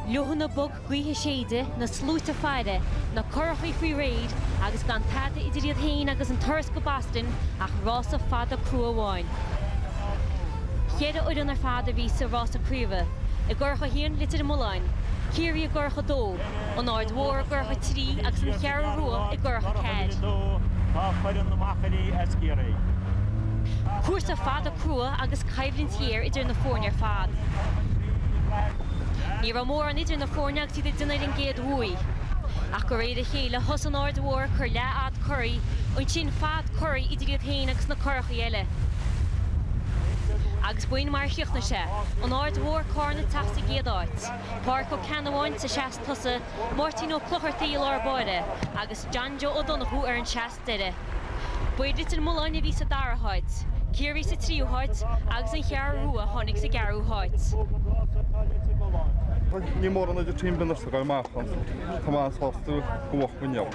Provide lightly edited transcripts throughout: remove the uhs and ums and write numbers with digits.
Luhanna bog guithe séide na slúta Féile na curachaí faoi réid agus gan tada idir iad hain agus an Tuairisc go Boston ach Rása fada Chraobh. Chéad oireann ar fada bhí sa Rásaí Curach I gcuracha hÉireann litir moláin, círí I gcuracha dó, an áard mhór gcuracha trí agus an chearú rua I gcuracha céad. Cuasa fada crua agus caibhlinn tír idir na fórne ar fad. Ní ra mór an idir na fórne agus idir duine an géad huaí. Ach go réad a chéile thos an áard mhór chur le ad curí, oin sin fad curí idir iad hain agus na curacha eile. Agus buin mar siachna sé, an áard mhór cárna tasta géad áit. Páir go ceanháin sa seast tusa, Martino clochartaí lár báide, agus Janjo O'Donoghue ar an seast deire. Buid it an moláin a bhí sa daraháid, círí sa tríúháid, agus an chearú rua tháinig sa gearúháid. Ní mór an idir tím bin sa gael machans, tá más hostú go bhach buneal.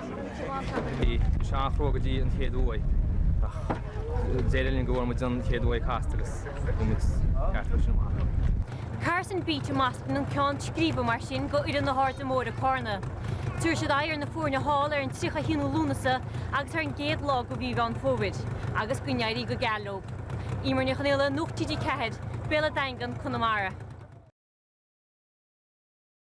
Í seán chrógadí an chéadúi. Zéidirlín go bhfuil mu an chéadúi castagus go mit ceartú sin má. Carson Beach a mascan an ceann scríbe mar sin go idir na háirta mór a carna. Tuair siad air na fórne hall ar an trícha híú lúnasa agus ar an géad lá go bhí gan fóvid, agus go neirí go geallób. Ímar ní chanéile nuachtídí cehead, béla Daingin Conamara.